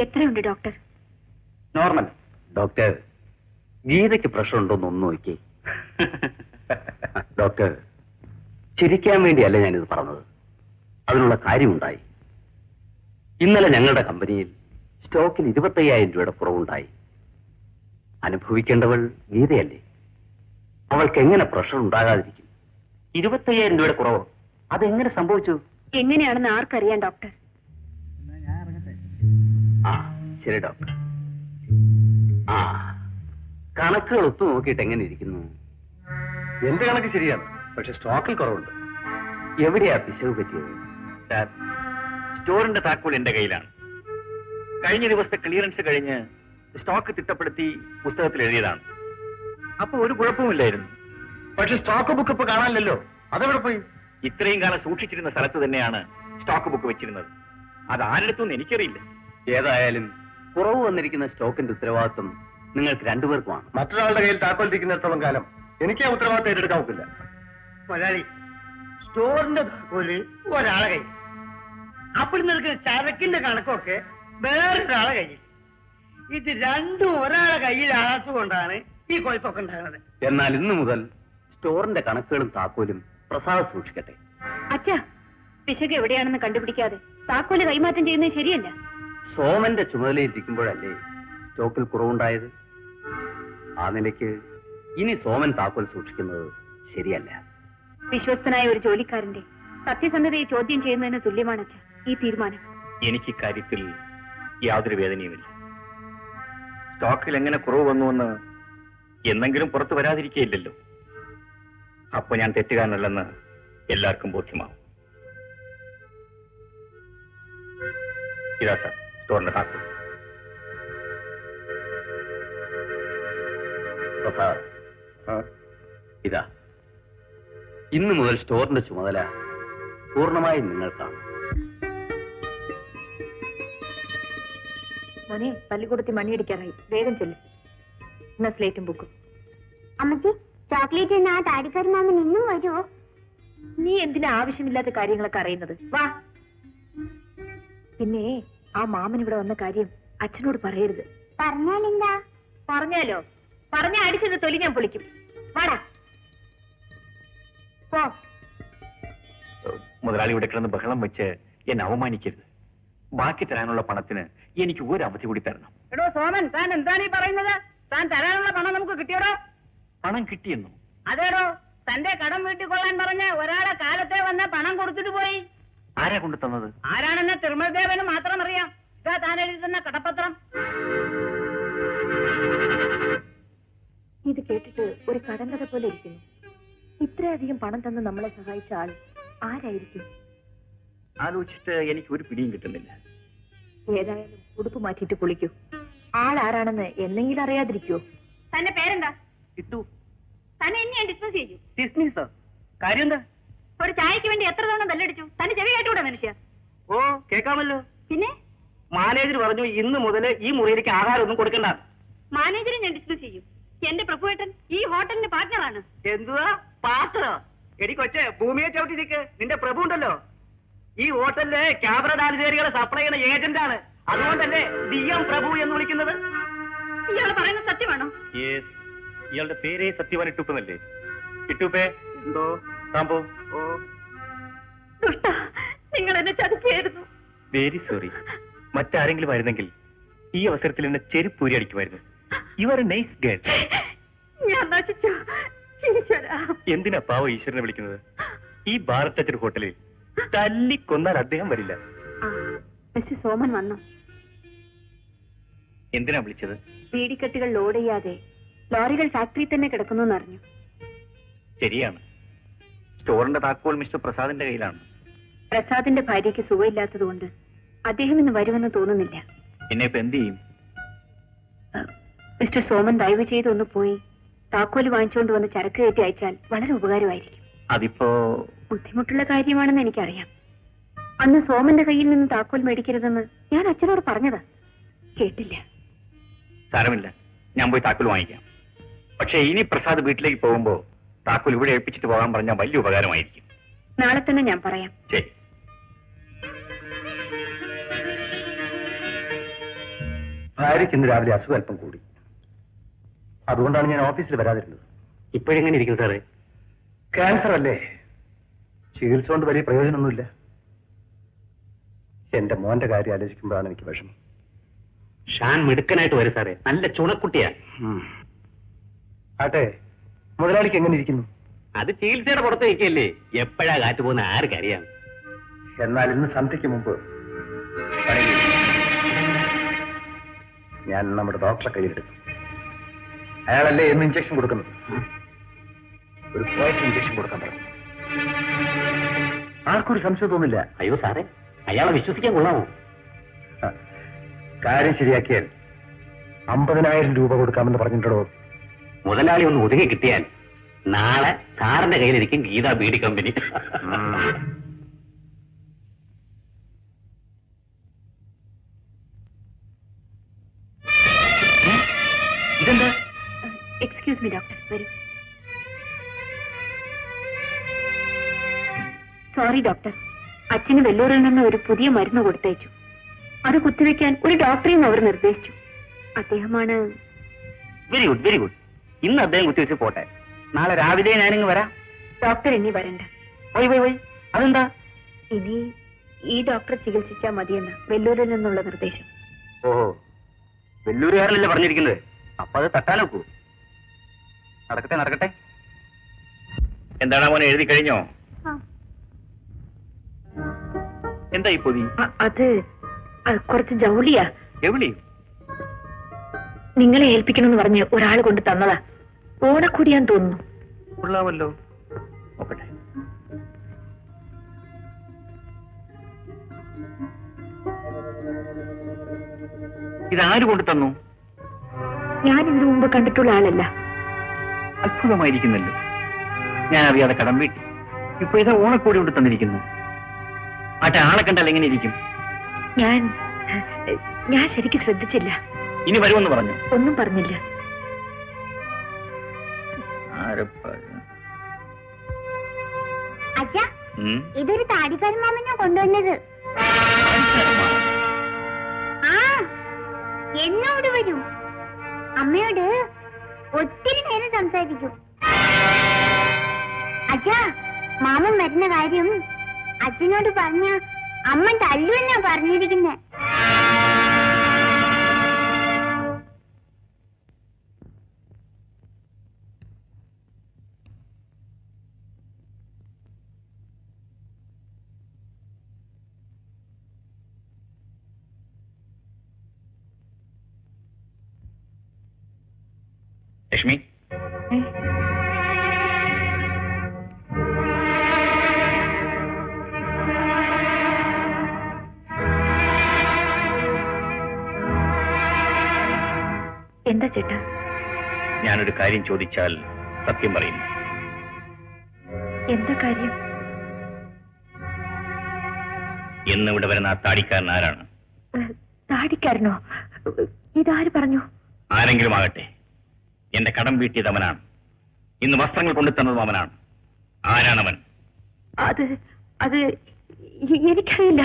എത്രയുണ്ട് doctor? Normal. Doctor, ഗീതയ്ക്ക് pressure ഉണ്ടോന്ന് ഒന്ന് നോക്കി. ഡോക്ടർ, ചിരിക്കാൻ വേണ്ടിയല്ല ഞാനിത് പറഞ്ഞത്, അതിനുള്ള കാര്യമുണ്ടായി. ഇന്നലെ ഞങ്ങളുടെ കമ്പനിയിൽ സ്റ്റോക്കിൽ 25,000 രൂപയുടെ കുറവുണ്ടായി. അനുഭവിക്കേണ്ടവൾ ഗീതയല്ലേ? അവൾക്ക് എങ്ങനെ പ്രഷർ ഉണ്ടാകാതിരിക്കും? 25,000 രൂപയുടെ കുറവോ? അതെങ്ങനെ സംഭവിച്ചു? എങ്ങനെയാണെന്ന് ആർക്കറിയാം ഡോക്ടർ? ആ ശരി ഡോക്ടർ. ആ കണക്കുകൾ ഒത്തു നോക്കിയിട്ട് എങ്ങനെ ഇരിക്കുന്നു? എന്റെ കണക്ക് ശരിയാണ്, പക്ഷെ സ്റ്റോക്കിൽ കുറവുണ്ട്. എവിടെയാ പിശക് പറ്റിയത്? സാർ, സ്റ്റോറിന്റെ താക്കോൽ എന്റെ കയ്യിലാണ്. കഴിഞ്ഞ ദിവസത്തെ ക്ലിയറൻസ് കഴിഞ്ഞ് സ്റ്റോക്ക് തിട്ടപ്പെടുത്തി പുസ്തകത്തിൽ എഴുതിയതാണ്. അപ്പൊ ഒരു കുഴപ്പമില്ലായിരുന്നു. പക്ഷെ സ്റ്റോക്ക് ബുക്ക് ഇപ്പൊ കാണാനില്ലല്ലോ, അതെവിടെ പോയി? ഇത്രയും കാലം സൂക്ഷിച്ചിരുന്ന സ്ഥലത്ത് തന്നെയാണ് സ്റ്റോക്ക് ബുക്ക് വെച്ചിരുന്നത്. അത് ആരെടുത്തൊന്നും എനിക്കറിയില്ല. ഏതായാലും കുറവ് വന്നിരിക്കുന്ന സ്റ്റോക്കിന്റെ ഉത്തരവാദിത്വം നിങ്ങൾക്ക് രണ്ടുപേർക്കുമാണ്. മറ്റൊരാളുടെ കയ്യിൽ താക്കോൽ ഇരിക്കുന്നിടത്തോളം കാലം എനിക്ക് ആ ഉത്തരവാദിത്തം ഏറ്റെടുക്കാൻ ഒക്കില്ല. മുതലാളി, സ്റ്റോറിന്റെ താക്കോല് ഒരാളെ കയ്യിൽ, അപ്പോൾ നിൽക്കുന്ന ചരക്കിന്റെ കണക്കൊക്കെ വേറൊരാളെ കയ്യിൽ. ഇത് രണ്ടും ഒരാളെ കയ്യിലാകാത്തതുകൊണ്ടാണ് ഈ കുഴപ്പമൊക്കെ ഉണ്ടാകുന്നത്. എന്നാൽ ഇന്നു മുതൽ സ്റ്റോറിന്റെ കണക്കുകളും താക്കോലും പ്രസാദ് സൂക്ഷിക്കട്ടെ. അച്ഛാ, പിശക് എവിടെയാണെന്ന് കണ്ടുപിടിക്കാതെ താക്കോല് കൈമാറ്റം ചെയ്യുന്നത് ശരിയല്ല. സോമന്റെ ചുമതലയിരിക്കുമ്പോഴല്ലേ സ്റ്റോക്കിൽ കുറവുണ്ടായത്? ആ നിലയ്ക്ക് ഇനി സോമൻ താക്കോൽ സൂക്ഷിക്കുന്നത് ശരിയല്ല. വിശ്വസ്തനായ ഒരു ജോലിക്കാരന്റെ സത്യസന്ധതയെ ചോദ്യം ചെയ്യുന്നതിന് തുല്യമാണ് അച്ഛാ ഈ തീരുമാനം. എനിക്ക് ഇക്കാര്യത്തിൽ യാതൊരു വേദനയുമില്ല. സ്റ്റോക്കിൽ എങ്ങനെ കുറവ് വന്നുവെന്ന് എന്നെങ്കിലും പുറത്തു വരാതിരിക്കുകയില്ലല്ലോ. അപ്പൊ ഞാൻ തെറ്റുകാരനല്ലെന്ന് എല്ലാവർക്കും ബോധ്യമാവും. ഇതാ സാർ സ്റ്റോറിന്റെ താക്കോൽ. പ്രസാദ്, ഇതാ, ഇന്നു മുതൽ സ്റ്റോറിന്റെ ചുമതല പൂർണ്ണമായും നിങ്ങൾക്കാണ്. മോനെ, പള്ളിക്കൂടത്തിൽ മണിയടിക്കാറായി, വേഗം ചെല്ലും. എന്നാ സ്ലേറ്റും ബുക്കും. അമ്മച്ചി, ചോക്ലേറ്റ് ആ താടിക്കാരി മാമൻ ഇന്നും വരുമോ? നീ എന്തിനാ ആവശ്യമില്ലാത്ത കാര്യങ്ങളൊക്കെ അറിയുന്നത്? വാ. പിന്നെ ആ മാമൻ ഇവിടെ വന്ന കാര്യം അച്ഛനോട് പറയരുത്. പറഞ്ഞാലെന്താ? പറഞ്ഞാലോ? പറഞ്ഞ അടിച്ചത് തൊലി ഞാൻ പൊളിക്കും. വാടാ പോ. മുതലാളി ഇവിടെ കിടന്ന് ബഹളം വെച്ച് എന്നെ അവമാനിക്കരുത്. ബാക്കി തരാനുള്ള പണത്തിന് എനിക്ക് ഒരു അവധി കൂടി തരണം. എടോ സോമൻ, താൻ എന്താണ് ഈ പറയുന്നത്? താൻ തരാനുള്ള പണം നമുക്ക് കിട്ടിയോടോ? പണം കിട്ടിയെന്നു? അതേടോ, തന്റെ കടം വീട്ടിൽ കൊള്ളാൻ പറഞ്ഞ ഒരാളെ കാലത്തെ വന്ന് പണം കൊടുത്തിട്ട് പോയി. ആരാ കൊണ്ടു തന്നത്? ആരാണെന്ന് തിരുമൽദേവന് മാത്രം അറിയാം. ഇതാ താൻ എഴുതി തന്ന കടപ്പത്രം. ഇത് കേട്ടിട്ട് ഒരു കടങ്കഥ പോലെ ഇരിക്കുന്നു. ഇത്രയധികം പണം തന്ന് നമ്മളെ സഹായിച്ച ആൾ ആരായിരിക്കും? ആലോചിച്ചിട്ട് എനിക്ക് ഒരു പിടിയും കിട്ടുന്നില്ല. ഏതായാലും ഉടുപ്പ് മാറ്റിയിട്ട് കുളിക്കൂ. ആളാരാണെന്ന് എന്നെങ്കിലും അറിയാതിരിക്കുവോ? തന്റെ പേരെന്താ? കിട്ടു. തന്നെ എന്നെ ഞാൻ ഡിസ്മിസ് ചെയ്യും. ഡിസ്മിസ്? കാര്യം എന്താ? ഒരു ചായക്ക് വേണ്ടി എത്ര തവണ ബെല്ലടിച്ചു? തന്നെ ചെവി കേട്ടുകൂടെ മനുഷ്യ? ഓ, കേൾക്കാമല്ലോ. പിന്നെ മാനേജർ പറഞ്ഞു ഇന്ന് മുതൽ ഈ മുറിയിലേക്ക് ആഹാരം ഒന്നും കൊടുക്കണ്ട. മാനേജറെ ഞാൻ ഡിസ്മിസ് ചെയ്യും. എന്റെ പ്രഭുവേട്ടൻ ഈ ഹോട്ടലിന്റെ പാർട്ട്ണറാണ്. എന്തുവാ പാർട്ട്ണറോ? എടി കൊച്ചെ, ഭൂമിയെ ചവിട്ടി നിൽക്ക്. നിന്റെ പ്രഭു ഉണ്ടല്ലോ, ഈ ഹോട്ടലിലെ ക്യാമറ ഡാൻസുകാരികളെ സപ്ലൈ ചെയ്യുന്ന ഏജന്റാണ്. അതുകൊണ്ടല്ലേ DM പ്രഭു എന്ന് വിളിക്കുന്നത്. ഇയാൾ പറയുന്നത് സത്യമാണോ? ഇയാളുടെ പേരേ സത്യവാൻ ഇട്ടുപ്പന്നല്ലേ? ഇട്ടുപ്പേ എന്തോ താമ്പോ. ഓ, ദുഷ്ട, നിങ്ങൾ എന്നെ ചതിക്കായിരുന്നു. Very sorry. മറ്റാരെങ്കിലും ആയിരുന്നെങ്കിൽ ഈ അവസരത്തിൽ എന്നെ ചെരുപ്പൂരി അടിക്കുമായിരുന്നു. You are a nice girl. ഞാൻ നശിച്ചു. ഈശ്വരാ, എന്തിനാ പാവ ഈശ്വരനെ വിളിക്കുന്നത്? ഈ ഭാരത് ടച്ചർ ഹോട്ടലിൽ തല്ലിക്കൊന്നാൽ അദ്ദേഹം വരില്ല. മിസ്റ്റർ സോമൻ വന്നു. എന്തിനാ വിളിച്ചത്? ബീഡിക്കെട്ടുകൾ ലോഡ് ചെയ്യാതെ ലോറികൾ ഫാക്ടറിയിൽ തന്നെ കിടക്കുന്നു എന്നറിഞ്ഞു. ശരിയാണ്. സ്റ്റോറിന്റെ താക്കോൽ മിസ്റ്റർ പ്രസാദിന്റെ കയ്യിലാണ്. പ്രസാദിന്റെ ഭാര്യയ്ക്ക് സുഖമില്ലാത്തതുകൊണ്ട് അദ്ദേഹം ഇന്ന് വരുമെന്ന് തോന്നുന്നില്ല. എന്നെ ഇപ്പൊ എന്ത് ചെയ്യും? മിസ്റ്റർ സോമൻ ദയവ് ചെയ്ത് ഒന്ന് പോയി താക്കോല് വാങ്ങിച്ചുകൊണ്ട് വന്ന് ചരക്ക് കയറ്റി അയച്ചാൽ വളരെ ഉപകാരമായിരിക്കും. അതിപ്പോ ബുദ്ധിമുട്ടുള്ള കാര്യമാണെന്ന് എനിക്കറിയാം. അന്ന് സോമന്റെ കയ്യിൽ നിന്ന് താക്കോൽ മേടിക്കരുതെന്ന് ഞാൻ അച്ഛനോട് പറഞ്ഞതാ, കേട്ടില്ല. സാരമില്ല, ഞാൻ പോയി താക്കോൽ വാങ്ങിക്കാം. പക്ഷെ ഇനി പ്രസാദ് വീട്ടിലേക്ക് പോകുമ്പോ താക്കോൽ ഇവിടെ ഏൽപ്പിച്ചിട്ട് പോകാൻ പറഞ്ഞാൽ വലിയ ഉപകാരമായിരിക്കും. നാളെ തന്നെ ഞാൻ പറയാം. ശരി. ഭാര്യയ്ക്ക് ഇന്ന് രാവിലെ അസുഖം അല്പം കൂടി. അതുകൊണ്ടാണ് ഞാൻ ഓഫീസിൽ വരാതിരുന്നത്. ഇപ്പോഴെങ്ങനെ ഇരിക്കും സാറേ? ക്യാൻസർ അല്ലേ, ചികിത്സ കൊണ്ട് വലിയ പ്രയോജനമൊന്നുമില്ല. എന്റെ മോന്റെ കാര്യം ആലോചിക്കുമ്പോഴാണ് എനിക്ക് വിഷമം. ഷാൻ മിടുക്കനായിട്ട് വരും സാറേ, നല്ല ചുണക്കുട്ടിയാ. ആട്ടെ, മുതലാളിക്ക് എങ്ങനെ ഇരിക്കുന്നു? അത് ചികിത്സയുടെ പുറത്ത് നിൽക്കല്ലേ, എപ്പോഴാ കാറ്റ് പോകുന്ന ആർക്കറിയാം. എന്നാൽ ഇന്ന് സന്ധ്യയ്ക്ക് മുമ്പ് പണിയിൽ ഞാൻ നമ്മുടെ ഡോക്ടറെ കയ്യിലെടുത്തു. അയാളല്ലേ എന്ന് ഇഞ്ചക്ഷൻ കൊടുക്കുന്നത്. ഒരു പോയിസൺ ഇഞ്ചക്ഷൻ കൊടുക്കാൻ പറഞ്ഞു. ആർക്കൊരു സംശയം തോന്നില്ല. അയ്യോ സാറേ, അയാളെ വിശ്വസിക്കാൻ കൊള്ളാമോ? കാര്യം ശരിയാക്കിയാൽ 50,000 രൂപ കൊടുക്കാമെന്ന് പറഞ്ഞിട്ടുണ്ടോ? മുതലാളി ഒന്ന് ഒതുങ്ങി കിട്ടിയാൽ നാളെ സാറിന്റെ കയ്യിലിരിക്കും ഗീത ബീഡി കമ്പനി. ഇതെന്താ? എക്സ്ക്യൂസ് മീ ഡോക്ടർ, വരൂ. സോറി ഡോക്ടർ, അച്ഛന് വെല്ലൂരിൽ നിന്ന് ഒരു പുതിയ മരുന്ന് കൊടുത്തയച്ചു. അത് കുത്തിവെക്കാൻ ഒരു ഡോക്ടറെയും അവർ നിർദ്ദേശിച്ചു. അദ്ദേഹമാണ്. Very good, very good. ഇന്ന് അദ്ദേഹം കുത്തിവെച്ച് പോട്ടെ, നാളെ രാവിലെ ഞാനിങ്ങ് വരാം. ഡോക്ടർ ഇനി വരണ്ട. വൈ അതെന്താ? ഇനി ഈ ഡോക്ടറെ ചികിത്സിച്ചാൽ മതിയെന്ന് വെല്ലൂരിൽ നിന്നുള്ള നിർദ്ദേശം. ഓഹോ, വെല്ലൂരുകാരനല്ലേ പറഞ്ഞിരിക്കുന്നത്, അപ്പൊ അത് തട്ടാനൊക്കൂ. നടക്കട്ടെ നടക്കട്ടെ. എന്താണ് മോനെ, എഴുതി കഴിഞ്ഞോ? എന്താ ഈ പൊതി? അത് കുറച്ച് ജൗളിയാ. എവിളി? നിങ്ങളെ ഏൽപ്പിക്കണമെന്ന് പറഞ്ഞ് ഒരാൾ കൊണ്ട് തന്നതാ. ഓണക്കൂടിയാൻ തോന്നുന്നു. കൊള്ളാമല്ലോ, നോക്കട്ടെ. ഇതാര് കൊണ്ട് തന്നു? ഞാൻ ഇതിനു മുമ്പ് കണ്ടിട്ടുള്ള ആളല്ല. അത്ഭുതമായിരിക്കുന്നല്ലോ. ഞാൻ അറിയാതെ കടം വീട്ടി. ഇപ്പൊ ഇതാ ഓണക്കോടി കൊണ്ട് തന്നിരിക്കുന്നു. ആട്ടെ, ആളെ കണ്ടാൽ എങ്ങനെ ഇരിക്കും? ഞാൻ ശരിക്കും ശ്രദ്ധിച്ചില്ല. ഇനി വരുമെന്ന് പറഞ്ഞു? ഒന്നും പറഞ്ഞില്ല. അച്ഛാ, ഇതൊരു താടിക്കാരൻ മാമനാ കൊണ്ടുവന്നത്. ആ, എന്നോട് വരൂ. അമ്മയോട് ഒത്തിരി നേരം സംസാരിക്കും. അച്ഛാ, മാമൻ വരുന്ന കാര്യം അച്ഛനോട് പറഞ്ഞ അമ്മ തല്ലുവെന്നാ പറഞ്ഞിരിക്കുന്നെ. ലക്ഷ്മി, എന്താ ചേട്ടാ? ഞാനൊരു കാര്യം ചോദിച്ചാൽ സത്യം പറയുന്നു. എന്താ കാര്യം? എന്നിവിടെ വരുന്ന ആ താടിക്കാരൻ ആരാണ്? താടിക്കാരനോ? ഇതാര് പറഞ്ഞു? ആരെങ്കിലും ആകട്ടെ, എന്റെ കടം വീട്ടിയത് അവനാണ്. ഇന്ന് വസ്ത്രങ്ങൾ കൊണ്ടുതന്നതും അവനാണ്. ആരാണവൻ? അത് എനിക്കറിയില്ല.